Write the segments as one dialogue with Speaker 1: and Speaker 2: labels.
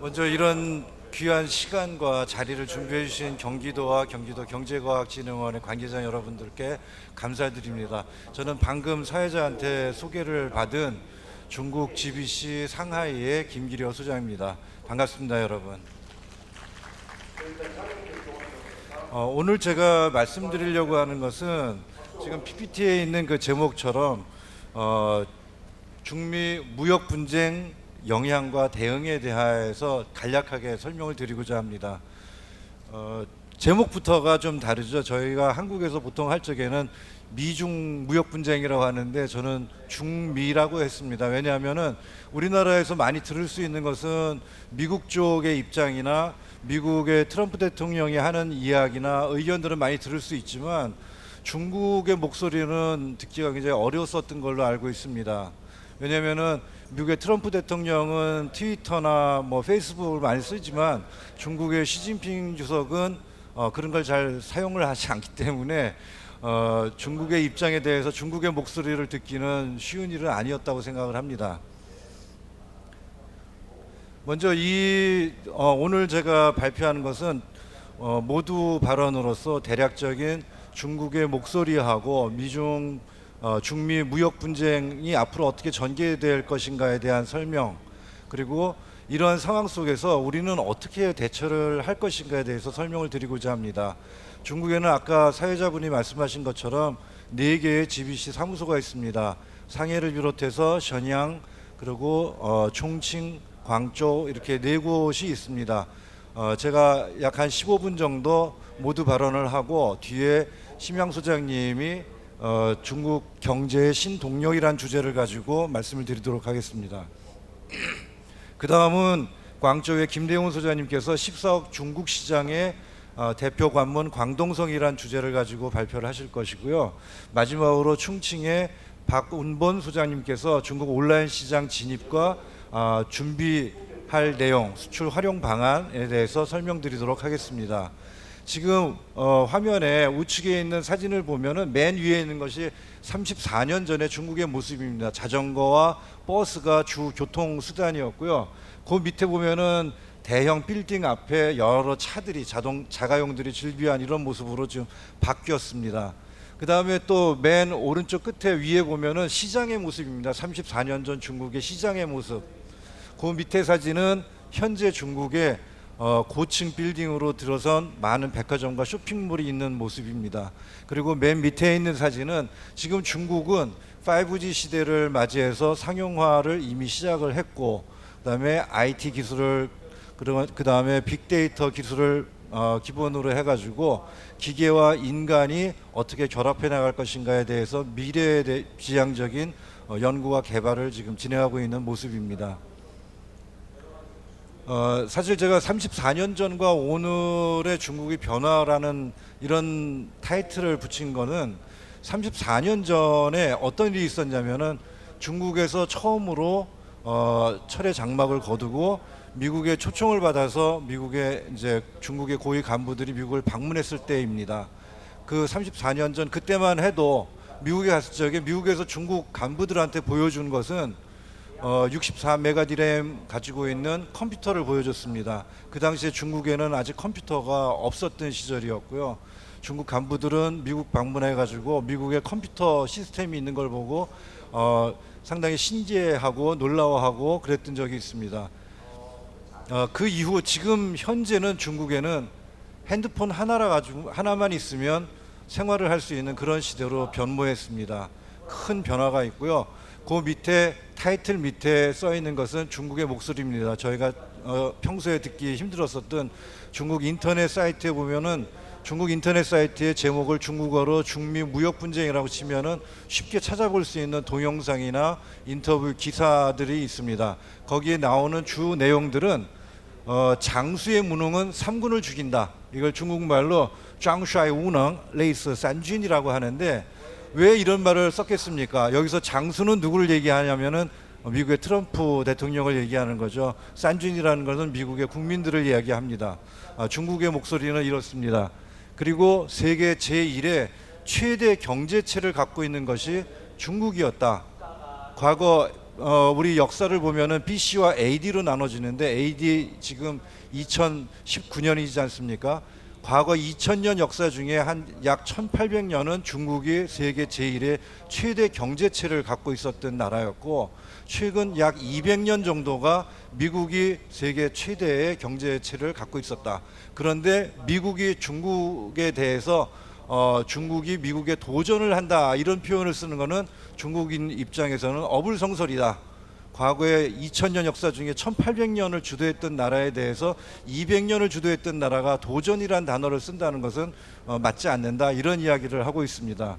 Speaker 1: 먼저 이런 귀한 시간과 자리를 준비해 주신 경기도와 경기도 경제과학진흥원의 관계자 여러분들께 감사드립니다. 저는 방금 사회자한테 소개를 받은 중국 GBC 상하이의 김기려 소장입니다. 반갑습니다, 여러분. 오늘 제가 말씀드리려고 하는 것은 지금 PPT에 있는 그 제목처럼 중미 무역 분쟁 영향과 대응에 대해서 간략하게 설명을 드리고자 합니다. 제목부터가 좀 다르죠. 저희가 한국에서 보통 할 적에는 미중 무역 분쟁이라고 하는데 저는 중미라고 했습니다. 왜냐하면은 우리나라에서 많이 들을 수 있는 것은 미국 쪽의 입장이나 미국의 트럼프 대통령이 하는 이야기나 의견들은 많이 들을 수 있지만 중국의 목소리는 듣기가 굉장히 어려웠었던 걸로 알고 있습니다. 왜냐하면은 미국의 트럼프 대통령은 트위터나 페이스북을 많이 쓰지만 중국의 시진핑 주석은 그런 걸 잘 사용을 하지 않기 때문에 중국의 입장에 대해서 중국의 목소리를 듣기는 쉬운 일은 아니었다고 생각을 합니다. 먼저 오늘 제가 발표하는 것은 모두 발언으로서 대략적인 중국의 목소리하고 중미 무역 분쟁이 앞으로 어떻게 전개될 것인가에 대한 설명, 그리고 이러한 상황 속에서 우리는 어떻게 대처를 할 것인가에 대해서 설명을 드리고자 합니다. 중국에는 아까 사회자분이 말씀하신 것처럼 4개의 GBC 사무소가 있습니다. 상해를 비롯해서 션양, 그리고 총칭, 광저우 이렇게 4곳이 있습니다. 제가 약 한 15분 정도 모두 발언을 하고 뒤에 심양 소장님이 중국 경제의 신동력이란 주제를 가지고 말씀을 드리도록 하겠습니다. 그 다음은 광저우의 김대훈 소장님께서 14억 중국 시장의 대표 관문 광동성이란 주제를 가지고 발표를 하실 것이고요. 마지막으로 충칭의 박운본 소장님께서 중국 온라인 시장 진입과 준비할 내용, 수출 활용 방안에 대해서 설명드리도록 하겠습니다. 지금 화면에 우측에 있는 사진을 보면은 맨 위에 있는 것이 34년 전의 중국의 모습입니다. 자전거와 버스가 주 교통 수단이었고요. 그 밑에 보면은 대형 빌딩 앞에 여러 차들이 자가용들이 질비한 이런 모습으로 지금 바뀌었습니다. 그 다음에 또 맨 오른쪽 끝에 위에 보면은 시장의 모습입니다. 34년 전 중국의 시장의 모습. 그 밑에 사진은 현재 중국의 고층 빌딩으로 들어선 많은 백화점과 쇼핑몰이 있는 모습입니다. 그리고 맨 밑에 있는 사진은 지금 중국은 5G 시대를 맞이해서 상용화를 이미 시작을 했고, 그다음에 IT 기술을 그다음에 빅데이터 기술을 기본으로 해가지고 기계와 인간이 어떻게 결합해 나갈 것인가에 대해서 미래에 지향적인 연구와 개발을 지금 진행하고 있는 모습입니다. 사실 제가 34년 전과 오늘의 중국의 변화라는 이런 타이틀을 붙인 거는 34년 전에 어떤 일이 있었냐면은 중국에서 처음으로 철의 장막을 거두고 미국의 초청을 받아서 중국의 고위 간부들이 미국을 방문했을 때입니다. 그 34년 전 그때만 해도 미국에 갔을 적에 미국에서 중국 간부들한테 보여준 것은 64메가디램 가지고 있는 컴퓨터를 보여줬습니다. 그 당시에 중국에는 아직 컴퓨터가 없었던 시절이었고요. 중국 간부들은 미국 방문해가지고 미국의 컴퓨터 시스템이 있는 걸 보고 상당히 신기해하고 놀라워하고 그랬던 적이 있습니다. 그 이후 지금 현재는 중국에는 핸드폰 하나만 있으면 생활을 할 수 있는 그런 시대로 변모했습니다. 큰 변화가 있고요. 그 밑에 타이틀 밑에 써 있는 것은 중국의 목소리입니다. 저희가 평소에 듣기 힘들었었던 중국 인터넷 사이트에 보면은 중국 인터넷 사이트의 제목을 중국어로 중미 무역 분쟁이라고 치면은 쉽게 찾아볼 수 있는 동영상이나 인터뷰 기사들이 있습니다. 거기에 나오는 주 내용들은 장수의 무능은 3군을 죽인다. 이걸 중국말로 장수의 우능 레이스 산쥔이라고 하는데 왜 이런 말을 썼겠습니까? 여기서 장수는 누구를 얘기하냐면은 미국의 트럼프 대통령을 얘기하는 거죠. 산쥔이라는 것은 미국의 국민들을 이야기합니다. 중국의 목소리는 이렇습니다. 그리고 세계 제1의 최대 경제체를 갖고 있는 것이 중국이었다. 과거 우리 역사를 보면은 BC와 AD로 나눠지는데 AD 지금 2019년이지 않습니까? 과거 2000년 역사 중에 한 약 1800년은 중국이 세계 제1의 최대 경제체를 갖고 있었던 나라였고, 최근 약 200년 정도가 미국이 세계 최대의 경제체를 갖고 있었다. 그런데 미국이 중국에 대해서 중국이 미국에 도전을 한다, 이런 표현을 쓰는 것은 중국인 입장에서는 어불성설이다. 과거에 2000년 역사 중에 1800년을 주도했던 나라에 대해서 200년을 주도했던 나라가 도전이란 단어를 쓴다는 것은 맞지 않는다, 이런 이야기를 하고 있습니다.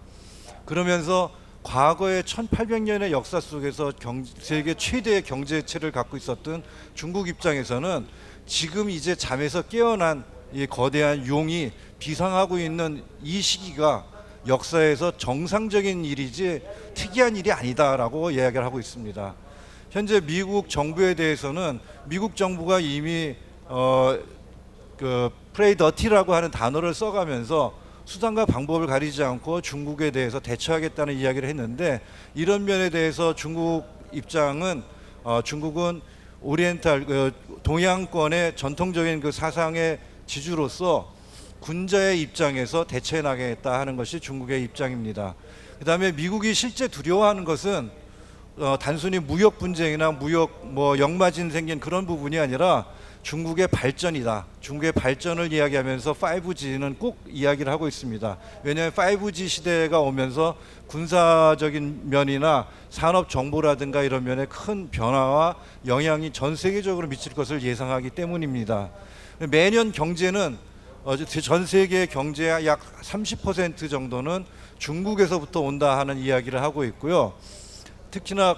Speaker 1: 그러면서 과거의 1800년의 역사 속에서 세계 최대의 경제체를 갖고 있었던 중국 입장에서는 지금 이제 잠에서 깨어난 이 거대한 용이 비상하고 있는 이 시기가 역사에서 정상적인 일이지 특이한 일이 아니다라고 이야기를 하고 있습니다. 현재 미국 정부에 대해서는 미국 정부가 이미 플레이 더티라고 하는 단어를 써가면서 수단과 방법을 가리지 않고 중국에 대해서 대처하겠다는 이야기를 했는데, 이런 면에 대해서 중국 입장은 중국은 오리엔탈 동양권의 전통적인 그 사상의 지주로서 군자의 입장에서 대처해 나가겠다 하는 것이 중국의 입장입니다. 그다음에 미국이 실제 두려워하는 것은 단순히 무역 분쟁이나 무역 역마진 생긴 그런 부분이 아니라 중국의 발전이다. 중국의 발전을 이야기하면서 5G는 꼭 이야기를 하고 있습니다. 왜냐하면 5G 시대가 오면서 군사적인 면이나 산업 정보라든가 이런 면에 큰 변화와 영향이 전 세계적으로 미칠 것을 예상하기 때문입니다. 매년 경제는 전 세계 경제의 약 30% 정도는 중국에서부터 온다 하는 이야기를 하고 있고요. 특히나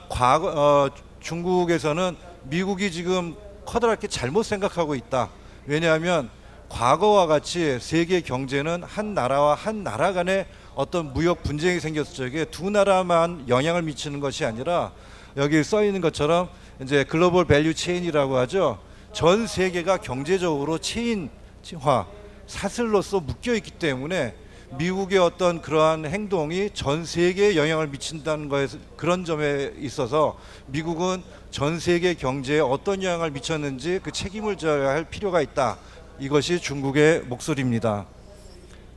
Speaker 1: 중국에서는 미국이 지금 커다랗게 잘못 생각하고 있다. 왜냐하면 과거와 같이 세계 경제는 한 나라와 한 나라 간에 어떤 무역 분쟁이 생겼을 적에 두 나라만 영향을 미치는 것이 아니라, 여기 써 있는 것처럼 이제 글로벌 밸류 체인이라고 하죠. 전 세계가 경제적으로 체인화, 사슬로서 묶여 있기 때문에 미국의 어떤 그러한 행동이 전 세계에 영향을 미친다는 거에, 그런 점에 있어서 미국은 전 세계 경제에 어떤 영향을 미쳤는지 그 책임을 져야 할 필요가 있다. 이것이 중국의 목소리입니다.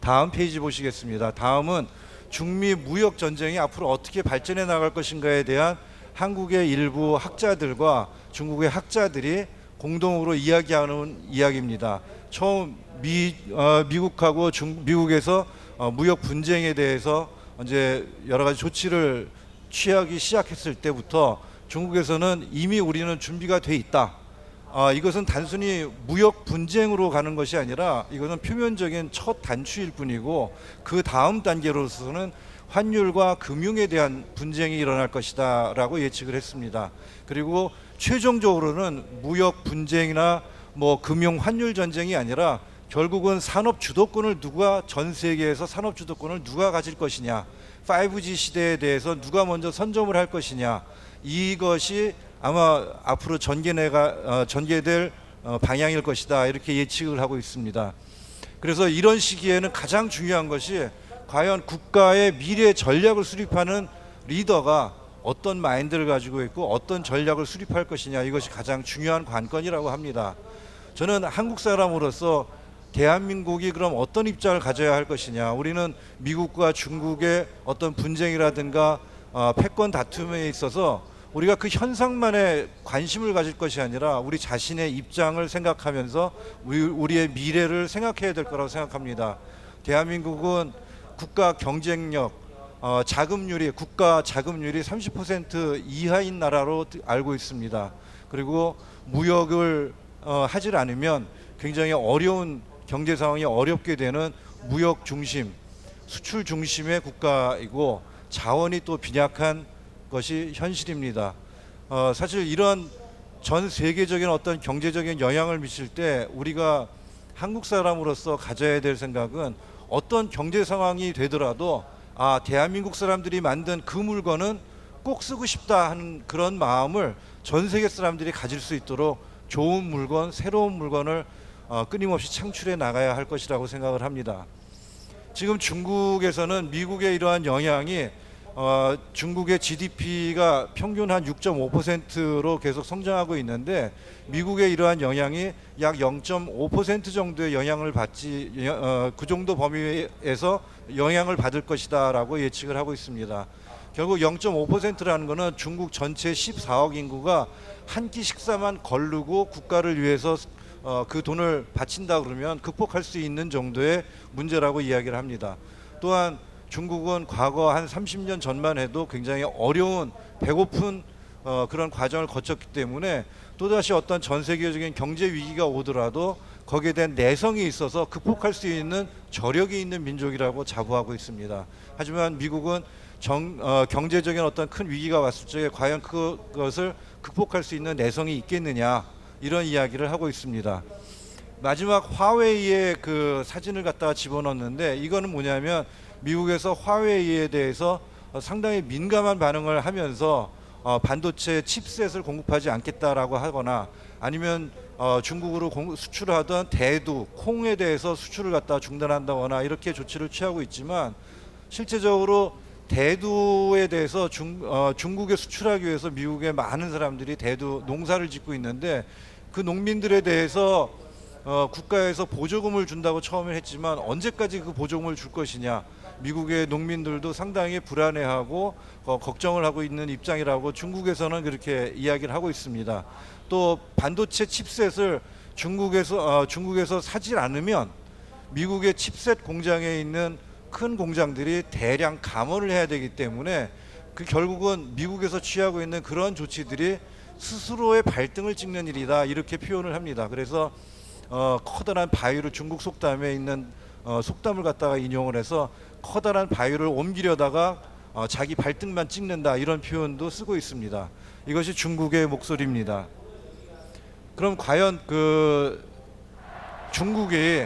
Speaker 1: 다음 페이지 보시겠습니다. 다음은 중미 무역 전쟁이 앞으로 어떻게 발전해 나갈 것인가에 대한 한국의 일부 학자들과 중국의 학자들이 공동으로 이야기하는 이야기입니다. 처음 미국하고 미국에서 무역 분쟁에 대해서 이제 여러 가지 조치를 취하기 시작했을 때부터 중국에서는 이미 우리는 준비가 돼 있다. 이것은 단순히 무역 분쟁으로 가는 것이 아니라 이것은 표면적인 첫 단추일 뿐이고, 그 다음 단계로서는 환율과 금융에 대한 분쟁이 일어날 것이다 라고 예측을 했습니다. 그리고 최종적으로는 무역 분쟁이나 금융 환율 전쟁이 아니라 결국은 산업 주도권을 전 세계에서 산업 주도권을 누가 가질 것이냐, 5G 시대에 대해서 누가 먼저 선점을 할 것이냐, 이것이 아마 앞으로 전개될 방향일 것이다, 이렇게 예측을 하고 있습니다. 그래서 이런 시기에는 가장 중요한 것이 과연 국가의 미래 전략을 수립하는 리더가 어떤 마인드를 가지고 있고 어떤 전략을 수립할 것이냐, 이것이 가장 중요한 관건이라고 합니다. 저는 한국 사람으로서 대한민국이 그럼 어떤 입장을 가져야 할 것이냐, 우리는 미국과 중국의 어떤 분쟁이라든가 패권 다툼에 있어서 우리가 그 현상만에 관심을 가질 것이 아니라 우리 자신의 입장을 생각하면서 우리의 미래를 생각해야 될 거라고 생각합니다. 대한민국은 국가 경쟁력, 국가 자금률이 30% 이하인 나라로 알고 있습니다. 그리고 무역을 하질 않으면 굉장히 어려운 경제 상황이 어렵게 되는 무역 중심, 수출 중심의 국가이고 자원이 또 빈약한 것이 현실입니다. 사실 이런 전 세계적인 어떤 경제적인 영향을 미칠 때 우리가 한국 사람으로서 가져야 될 생각은, 어떤 경제 상황이 되더라도 대한민국 사람들이 만든 그 물건은 꼭 쓰고 싶다 하는 그런 마음을 전 세계 사람들이 가질 수 있도록 좋은 물건, 새로운 물건을 끊임없이 창출해 나가야 할 것이라고 생각을 합니다. 지금 중국에서는 미국의 이러한 영향이 중국의 GDP가 평균 한 6.5%로 계속 성장하고 있는데 미국의 이러한 영향이 약 0.5% 정도의 영향을 받지 그 정도 범위에서 영향을 받을 것이다라고 예측을 하고 있습니다. 결국 0.5%라는 것은 중국 전체 14억 인구가 한 끼 식사만 거르고 국가를 위해서 그 돈을 바친다 그러면 극복할 수 있는 정도의 문제라고 이야기를 합니다. 또한 중국은 과거 한 30년 전만 해도 굉장히 어려운 배고픈 그런 과정을 거쳤기 때문에 또다시 어떤 전 세계적인 경제 위기가 오더라도 거기에 대한 내성이 있어서 극복할 수 있는 저력이 있는 민족이라고 자부하고 있습니다. 하지만 미국은 경제적인 어떤 큰 위기가 왔을 적에 과연 그것을 극복할 수 있는 내성이 있겠느냐 이런 이야기를 하고 있습니다. 마지막 화웨이의 그 사진을 갖다가 집어넣었는데 이거는 뭐냐면 미국에서 화웨이에 대해서 상당히 민감한 반응을 하면서 반도체 칩셋을 공급하지 않겠다라고 하거나 아니면 중국으로 수출하던 대두, 콩에 대해서 수출을 갖다 중단한다거나 이렇게 조치를 취하고 있지만 실제적으로 대두에 대해서 중국에 수출하기 위해서 미국의 많은 사람들이 대두 농사를 짓고 있는데 그 농민들에 대해서 국가에서 보조금을 준다고 처음에 했지만 언제까지 그 보조금을 줄 것이냐 미국의 농민들도 상당히 불안해하고 걱정을 하고 있는 입장이라고 중국에서는 그렇게 이야기를 하고 있습니다. 또 반도체 칩셋을 중국에서 사지 않으면 미국의 칩셋 공장에 있는 큰 공장들이 대량 감원을 해야 되기 때문에 그 결국은 미국에서 취하고 있는 그런 조치들이 스스로의 발등을 찍는 일이다 이렇게 표현을 합니다. 그래서 커다란 바위를 중국 속담에 있는 속담을 갖다가 인용을 해서 커다란 바위를 옮기려다가 자기 발등만 찍는다 이런 표현도 쓰고 있습니다. 이것이 중국의 목소리입니다. 그럼 과연 그 중국이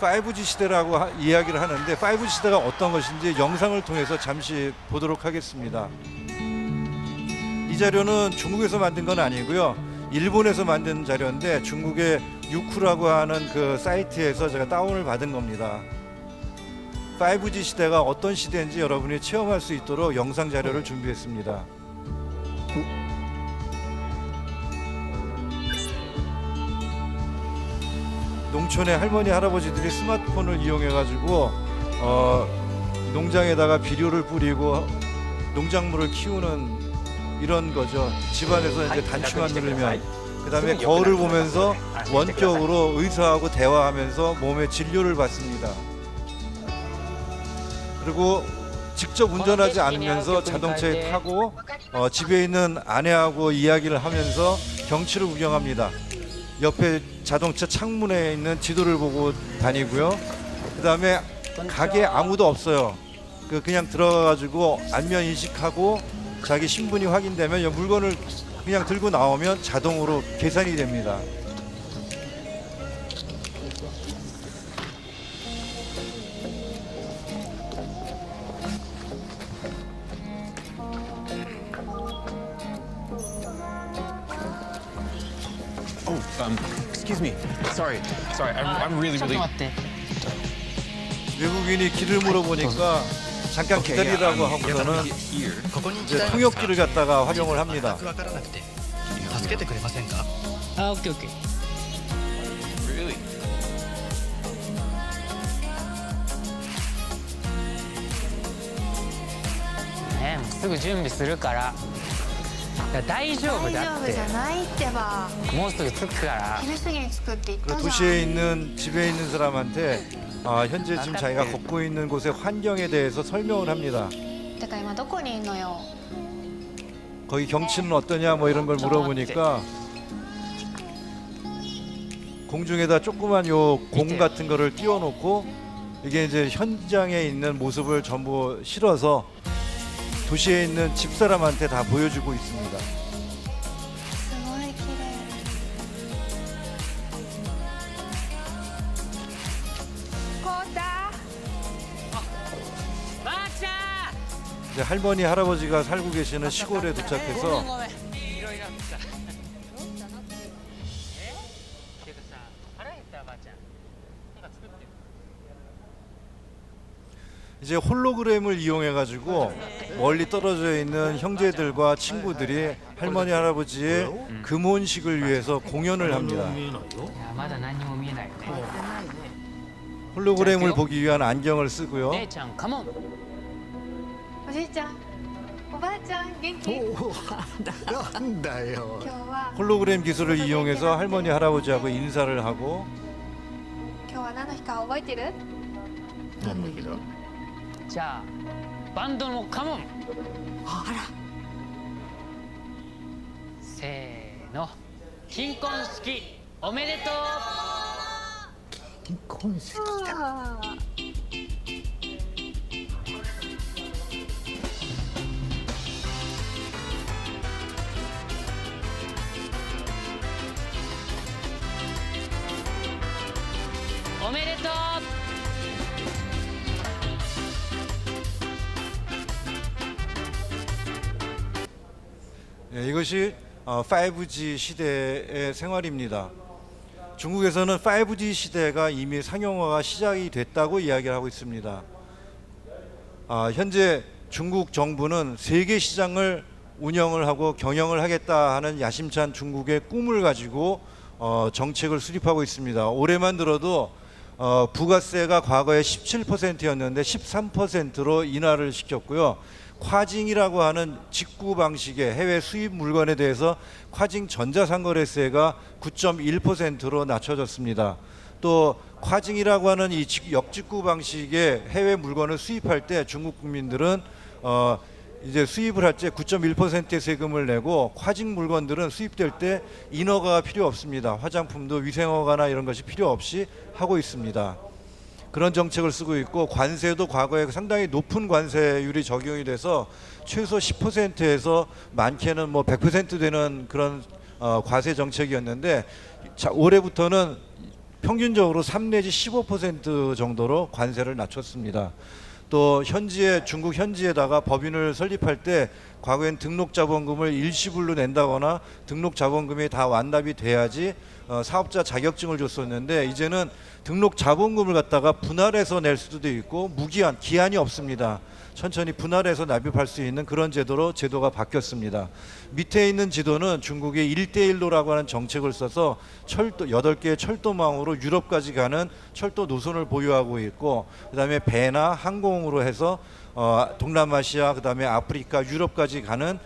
Speaker 1: 5G 시대라고 이야기를 하는데 5G 시대가 어떤 것인지 영상을 통해서 잠시 보도록 하겠습니다. 이 자료는 중국에서 만든 건 아니고요. 일본에서 만든 자료인데 중국의 유쿠라고 하는 그 사이트에서 제가 다운을 받은 겁니다. 5G 시대가 어떤 시대인지 여러분이 체험할 수 있도록 영상 자료를 준비했습니다. 농촌의 할머니 할아버지들이 스마트폰을 이용해 가지고 농장에다가 비료를 뿌리고 농작물을 키우는 이런 거죠. 집안에서 이제 단추만 누르면 그다음에 거울을 보면서 원격으로 의사하고 대화하면서 몸의 진료를 받습니다. 그리고 직접 운전하지 않으면서 자동차에 타고 집에 있는 아내하고 이야기를 하면서 경치를 구경합니다. 옆에 자동차 창문에 있는 지도를 보고 다니고요. 그다음에 가게에 아무도 없어요. 그냥 들어가가지고 안면 인식하고 자기 신분이 확인되면 물건을 그냥 들고 나오면 자동으로 계산이 됩니다.
Speaker 2: Excuse me. Sorry. I'm really.
Speaker 3: ちょっと待って。
Speaker 1: 외국인이 길을 물어보니까 잠깐 기다리라고 하고서는 이제 통역기를 갖다가 활용을 합니다.
Speaker 4: 助けてくれませんか？
Speaker 3: あ、オッケーオッケー。
Speaker 2: Really?
Speaker 3: ね、もうすぐ準備するから。いや大丈夫
Speaker 5: 大
Speaker 3: だって
Speaker 5: 丈夫じゃ。ないってば
Speaker 3: もうすぐ着くから。
Speaker 5: 昼過ぎに着くって言ったじゃん
Speaker 1: 도시에 있는 집에 있는 사람한테 현재 지금 자기가 걷고 있는 곳의 환경에 대해서 설명을 합니다.
Speaker 5: てか今どこにいんのよ
Speaker 1: 거기 경치는 어떠냐 뭐 이런 걸 물어보니까 공중에다 조그만 요 공 같은 거를 띄워놓고 이게 이제 현장에 있는 모습을 전부 실어서 도시에 있는 집사람한테 다 보여주고 있습니다.
Speaker 5: すごい綺麗
Speaker 3: まーちゃん。
Speaker 1: 이제 할머니 할아버지가 살고 계시는 시골에
Speaker 3: ごめん
Speaker 1: 도착해서
Speaker 3: ごめん。いろいろあってさ。てかさ、腹減ったばあちゃん。なんか作ってる。
Speaker 1: 이제 홀로그램을 이용해 가지고 멀리 떨어져 있는 형제들과 친구들이 할머니 할아버지의 금혼식을 위해서 공연을 합니다.
Speaker 3: いやまだ何も見えないよね
Speaker 1: 홀로그램을 보기 위한 안경을 쓰고요.
Speaker 3: 姉ちゃんカモン
Speaker 5: おじいちゃんおばあちゃん元気今
Speaker 4: なんだよ
Speaker 5: 日は
Speaker 1: 홀로그램 기술을 이용해서 할머니 할아버지하고 인사를 하고
Speaker 5: 今日は何の日か覚えてる
Speaker 4: 何の日だ
Speaker 3: じゃあバンドのカモンせーの金婚式おめでとう
Speaker 4: 結婚式
Speaker 5: あ
Speaker 3: おめでとう
Speaker 1: 이것이 5G 시대의 생활입니다. 중국에서는 5G 시대가 이미 상용화가 시작이 됐다고 이야기를 하고 있습니다. 현재 중국 정부는 세계 시장을 운영을 하고 경영을 하겠다 하는 야심찬 중국의 꿈을 가지고 정책을 수립하고 있습니다. 올해만 들어도 부가세가 과거에 17%였는데 13%로 인하를 시켰고요.跨境이라고 하는 직구 방식의 해외 수입 물건에 대해서跨境 전자상거래세가 9.1%로 낮춰졌습니다. 또跨境이라고 하는 이 역직구 방식의 해외 물건을 수입할 때 중국 국민들은 이제 수입을 할 때 9.1%의 세금을 내고跨境 물건들은 수입될 때 인허가가 필요 없습니다. 화장품도 위생허가나 이런 것이 필요 없이 하고 있습니다. 그런 정책을 쓰고 있고 관세도 과거에 상당히 높은 관세율이 적용이 돼서 최소 10%에서 많게는 뭐 100% 되는 그런 과세 정책이었는데 올해부터는 평균적으로 3 내지 15% 정도로 관세를 낮췄습니다. 또 중국 현지에다가 법인을 설립할 때 과거엔 등록자본금을 일시불로 낸다거나 등록자본금이 다 완납이 돼야지 사업자 자격증을 줬었는데 이제는 등록자본금을 갖다가 분할해서 낼 수도 있고 무기한 기한이 없습니다. 천천히 분할해서 납입할 수 있는 그런 제도가 바뀌었습니다. 밑에 있는 지도는 중국의 1대1로라고 하는 정책을 써서 8개의 철도망으로 유럽까지 가는 철도 노선을 보유하고 있고 그다음에 배나 항공으로 해서 동남아시아 그다음에 아프리카 유럽까지 가는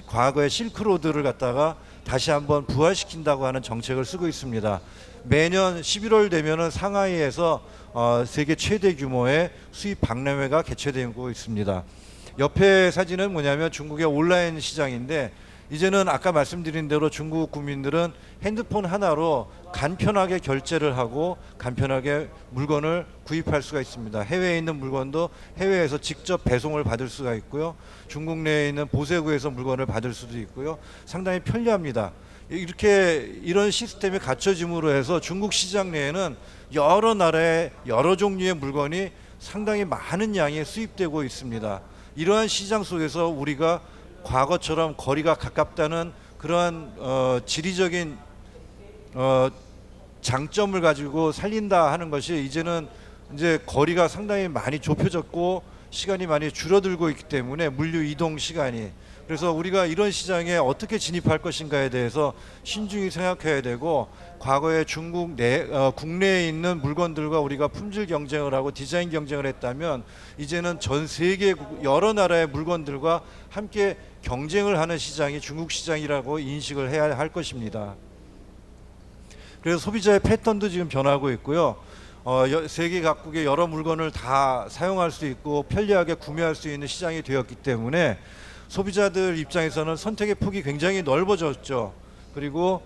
Speaker 1: 과거의 실크로드를 갖다가 다시 한번 부활시킨다고 하는 정책을 쓰고 있습니다. 매년 11월 되면은 상하이에서 세계 최대 규모의 수입 박람회가 개최되고 있습니다. 옆에 사진은 뭐냐면 중국의 온라인 시장인데 이제는 아까 말씀드린 대로 중국 국민들은 핸드폰 하나로 간편하게 결제를 하고 간편하게 물건을 구입할 수가 있습니다. 해외에 있는 물건도 해외에서 직접 배송을 받을 수가 있고요. 중국 내에 있는 보세구에서 물건을 받을 수도 있고요. 상당히 편리합니다. 이런 시스템이 갖춰짐으로 해서 중국 시장 내에는 여러 나라의 여러 종류의 물건이 상당히 많은 양이 수입되고 있습니다. 이러한 시장 속에서 우리가 과거처럼 거리가 가깝다는 그러한 지리적인 장점을 가지고 살린다 하는 것이 이제는 이제 거리가 상당히 많이 좁혀졌고 시간이 많이 줄어들고 있기 때문에 물류 이동 시간이 그래서 우리가 이런 시장에 어떻게 진입할 것인가에 대해서 신중히 생각해야 되고 과거에 중국 국내에 있는 물건들과 우리가 품질 경쟁을 하고 디자인 경쟁을 했다면 이제는 전 세계 여러 나라의 물건들과 함께 경쟁을 하는 시장이 중국 시장이라고 인식을 해야 할 것입니다. 그래서 소비자의 패턴도 지금 변하고 있고요. 세계 각국의 여러 물건을 다 사용할 수 있고 편리하게 구매할 수 있는 시장이 되었기 때문에 소비자들 입장에서는 선택의 폭이 굉장히 넓어졌죠. 그리고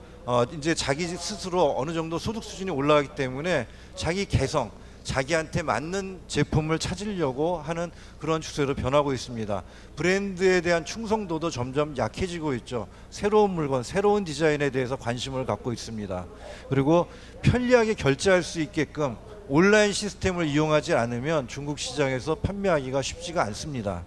Speaker 1: 이제 자기 스스로 어느 정도 소득 수준이 올라가기 때문에 자기 개성, 자기한테 맞는 제품을 찾으려고 하는 그런 추세로 변하고 있습니다. 브랜드에 대한 충성도도 점점 약해지고 있죠. 새로운 물건, 새로운 디자인에 대해서 관심을 갖고 있습니다. 그리고 편리하게 결제할 수 있게끔 온라인 시스템을 이용하지 않으면 중국 시장에서 판매하기가 쉽지가 않습니다.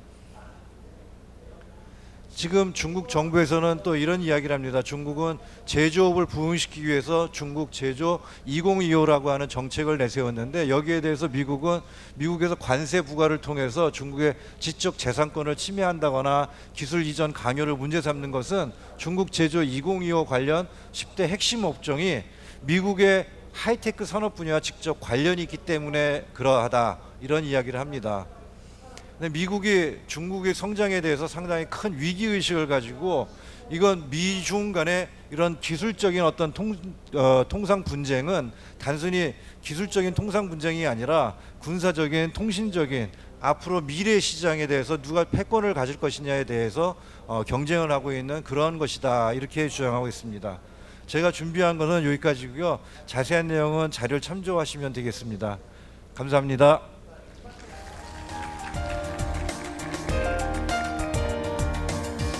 Speaker 1: 지금 중국 정부에서는 또 이런 이야기를 합니다. 중국은 제조업을 부흥시키기 위해서 중국 제조 2025라고 하는 정책을 내세웠는데, 여기에 대해서 미국에서 관세 부과를 통해서 중국의 지적 재산권을 침해한다거나 기술 이전 강요를 문제 삼는 것은 중국 제조 2025 관련 10대 핵심 업종이 미국의 하이테크 산업 분야와 직접 관련이 있기 때문에 그러하다, 이런 이야기를 합니다. 근데 미국이 중국의 성장에 대해서 상당히 큰 위기의식을 가지고, 이건 미중 간의 이런 기술적인 어떤 통상 분쟁은 단순히 기술적인 통상 분쟁이 아니라 군사적인, 통신적인, 앞으로 미래 시장에 대해서 누가 패권을 가질 것이냐에 대해서 경쟁을 하고 있는 그런 것이다, 이렇게 주장하고 있습니다. 제가 준비한 것은 여기까지고요. 자세한 내용은 자료를 참조하시면 되겠습니다. 감사합니다.